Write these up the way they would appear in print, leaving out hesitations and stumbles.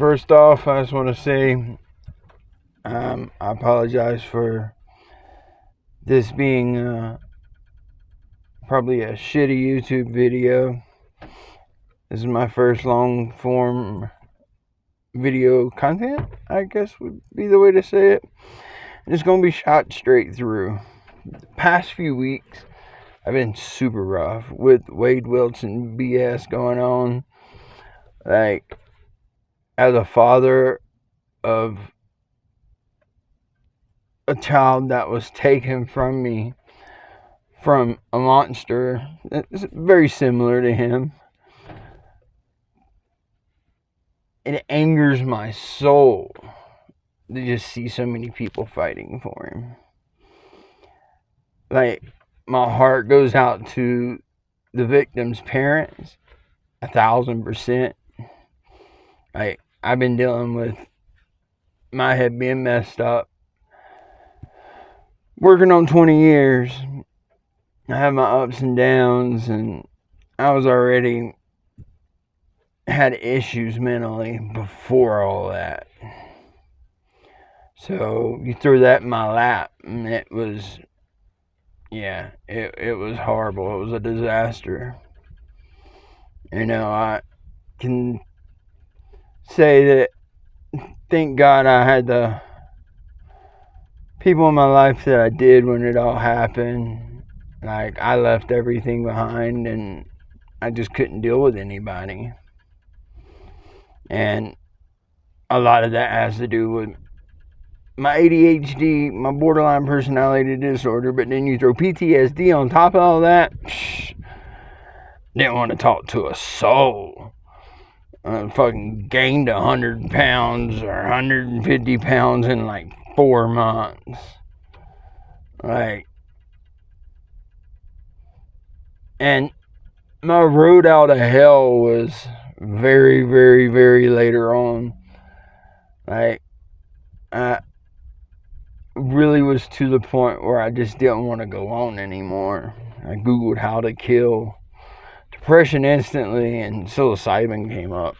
First off, I just want to say I apologize for this being probably a shitty YouTube video. This is my first long form video content, I guess would be the way to say it. It's going to be shot straight through. The past few weeks, I've been super rough with Wade Wilson BS going on. Like, as a father of a child that was taken from me from a monster that's very similar to him, it angers my soul to just see so many people fighting for him. Like, my heart goes out to the victim's parents 1,000%. Like, I've been dealing with my head being messed up, working on 20 years. I have my ups and downs, and I was already had issues mentally before all that. So you threw that in my lap, and it was horrible. It was a disaster. I can say that thank God I had the people in my life that I did when it all happened. Like, I left everything behind, and I just couldn't deal with anybody. And a lot of that has to do with my ADHD, my borderline personality disorder, but then you throw PTSD on top of all that. Didn't want to talk to a soul. I fucking gained 100 pounds or 150 pounds in like 4 months. Like, and my road out of hell was very, very, very later on. Like, I really was to the point where I just didn't want to go on anymore. I Googled how to kill depression instantly, and psilocybin came up.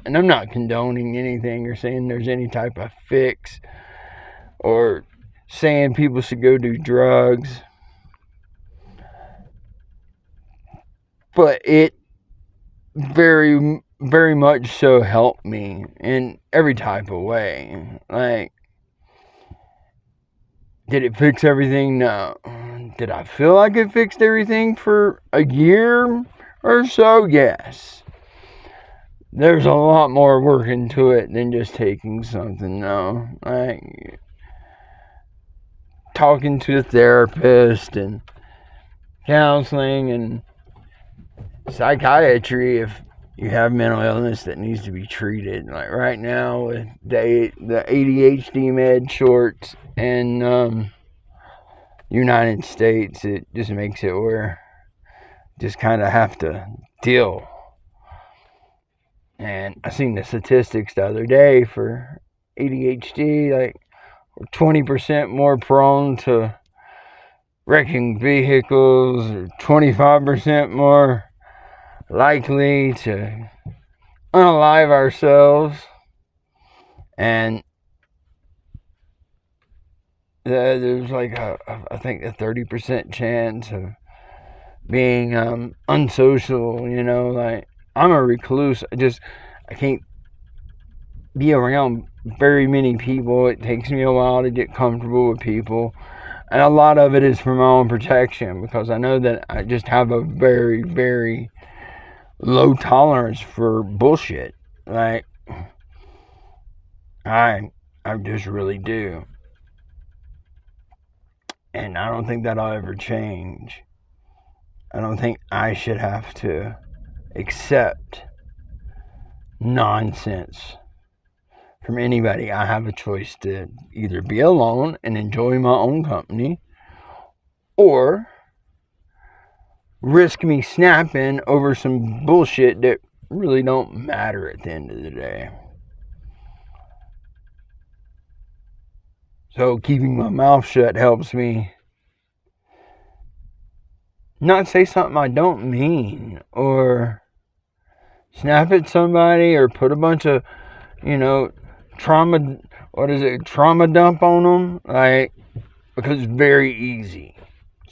And I'm not condoning anything or saying there's any type of fix or saying people should go do drugs. But it very, very much so helped me in every type of way. Like, did it fix everything? No. Did I feel like it fixed everything for a year or so? Yes. There's a lot more work into it than just taking something, no. Like, talking to a therapist and counseling and psychiatry if you have mental illness that needs to be treated. Like, right now with the ADHD med shorts in United States, it just makes it where just kind of have to deal. And I seen the statistics the other day for ADHD, like, we're 20% more prone to wrecking vehicles, or 25% more likely to unalive ourselves. And there's like I think a 30% chance of being unsocial. Like, I'm a recluse. I can't be around very many people. It takes me a while to get comfortable with people. And a lot of it is for my own protection, because I know that I just have a very, very low tolerance for bullshit. Like, I just really do. And I don't think that'll ever change. I don't think I should have to accept nonsense from anybody. I have a choice to either be alone and enjoy my own company, or risk me snapping over some bullshit that really don't matter at the end of the day. So keeping my mouth shut helps me not say something I don't mean, or snap at somebody, or put a bunch of trauma, trauma dump on them, like, because it's very easy,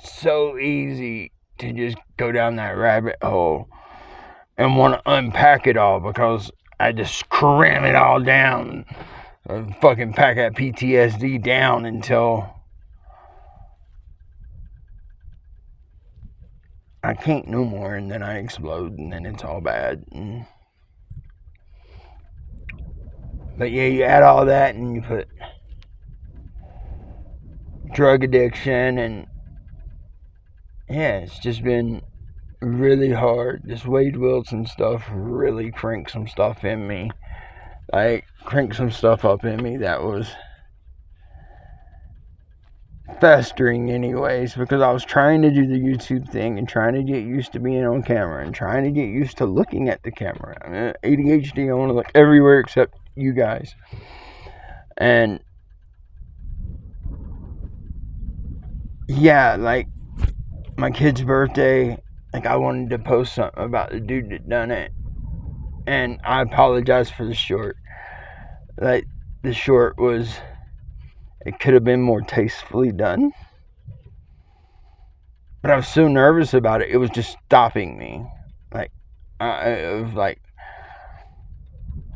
so easy to just go down that rabbit hole and want to unpack it all, because I just cram it all down, fucking pack that PTSD down until I can't no more, and then I explode, and then it's all bad. But yeah, you add all that, and you put drug addiction, and yeah, it's just been really hard. This Wade Wilson stuff really cranked some stuff in me. Like, cranked some stuff up in me that was festering anyways, because I was trying to do the YouTube thing and trying to get used to being on camera and trying to get used to looking at the camera. I mean, ADHD, I want to look everywhere except you guys. And yeah, like, my kid's birthday, like, I wanted to post something about the dude that done it, and I apologize for the short. Like, the short was, it could have been more tastefully done, but I was so nervous about it, it was just stopping me. Like, it was like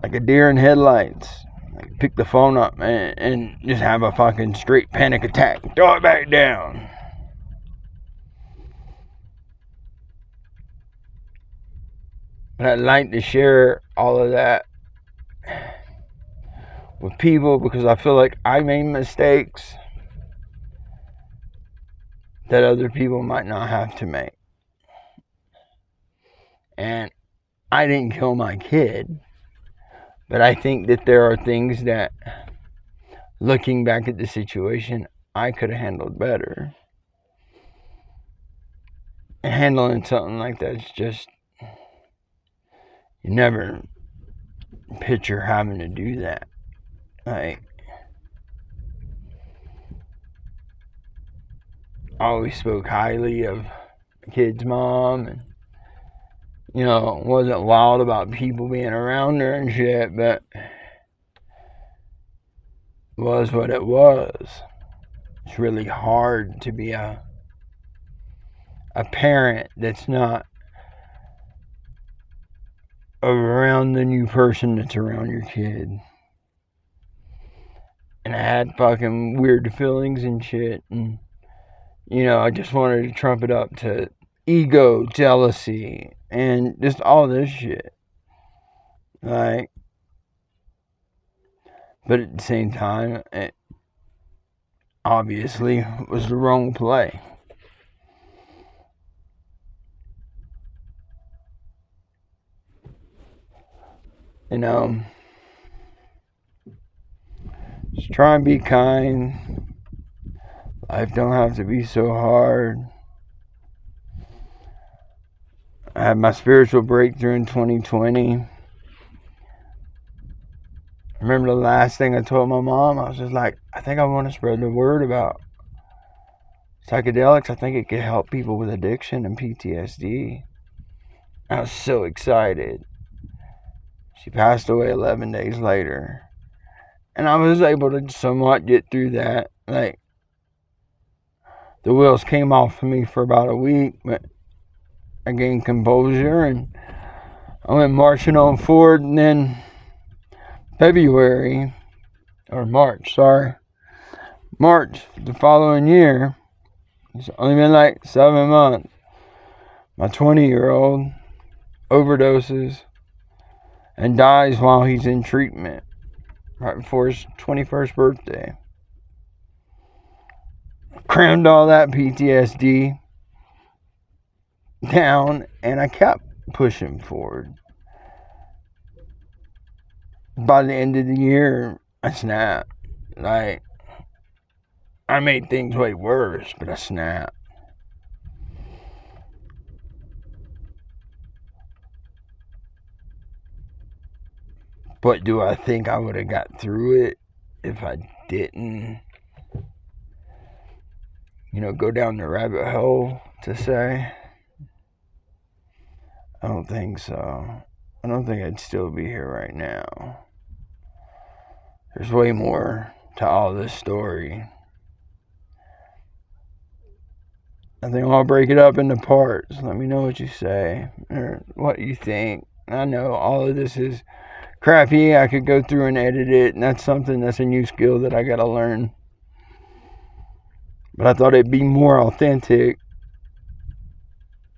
a deer in headlights. Like, pick the phone up and just have a fucking straight panic attack. Throw it back down. But I'd like to share all of that with people, because I feel like I made mistakes that other people might not have to make. And I didn't kill my kid, but I think that there are things that, looking back at the situation, I could have handled better. And handling something like that is just, you never picture having to do that. Like, I always spoke highly of the kid's mom, and wasn't wild about people being around her and shit, but it was what it was. It's really hard to be a parent that's not around the new person that's around your kid. And I had fucking weird feelings and shit, and I just wanted to trump it up to ego, jealousy, and just all this shit. Like, but at the same time, it obviously was the wrong play. Just try and be kind. Life don't have to be so hard. I had my spiritual breakthrough in 2020. I remember the last thing I told my mom, I was just like, I think I want to spread the word about psychedelics. I think it could help people with addiction and PTSD. I was so excited. She passed away 11 days later. And I was able to somewhat get through that. Like, the wheels came off of me for about a week, but I gained composure and I went marching on forward. And then March the following year, it's only been like 7 months, my 20-year-old overdoses and dies while he's in treatment, right before his 21st birthday. Crammed all that PTSD down, and I kept pushing forward. By the end of the year, I snapped. Like, I made things way worse, but I snapped. But do I think I would have got through it if I didn't, go down the rabbit hole, to say? I don't think so. I don't think I'd still be here right now. There's way more to all this story. I think I'll break it up into parts. Let me know what you say or what you think. I know all of this is crappy. I could go through and edit it, and that's a new skill that I gotta learn. But I thought it'd be more authentic,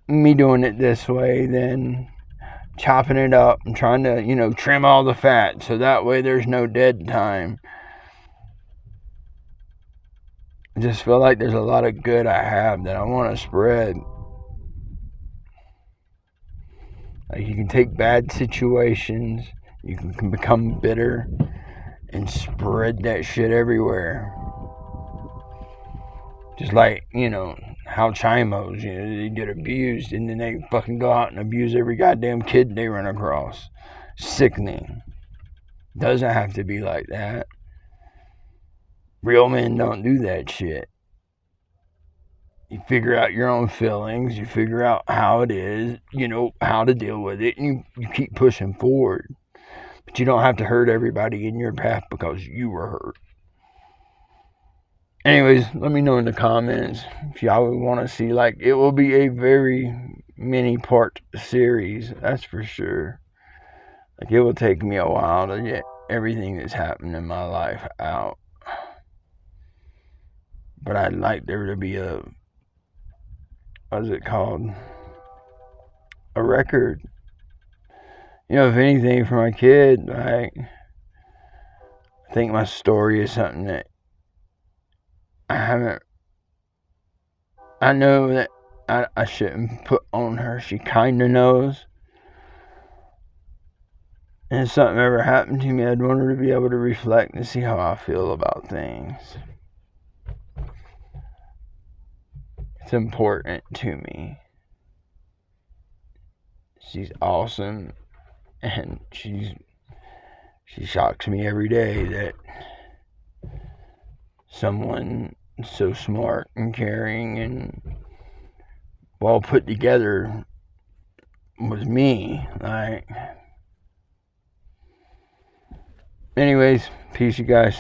me doing it this way, than chopping it up and trying to, trim all the fat so that way there's no dead time. I just feel like there's a lot of good I have that I want to spread. Like you can take bad situations, you can become bitter and spread that shit everywhere. Just like, how Chimos, they get abused and then they fucking go out and abuse every goddamn kid they run across. Sickening. Doesn't have to be like that. Real men don't do that shit. You figure out your own feelings, you figure out how it is, how to deal with it, and you keep pushing forward. But you don't have to hurt everybody in your path because you were hurt. Anyways, let me know in the comments if y'all would want to see, it will be a very many part series, that's for sure. It will take me a while to get everything that's happened in my life out. But I'd like there to be what's it called? A record. If anything, for my kid, I think my story is something that I know that I shouldn't put on her. She kind of knows. And if something ever happened to me, I'd want her to be able to reflect and see how I feel about things. It's important to me. She's awesome, and she shocks me every day that someone so smart and caring and well put together was me. Anyways, peace, you guys.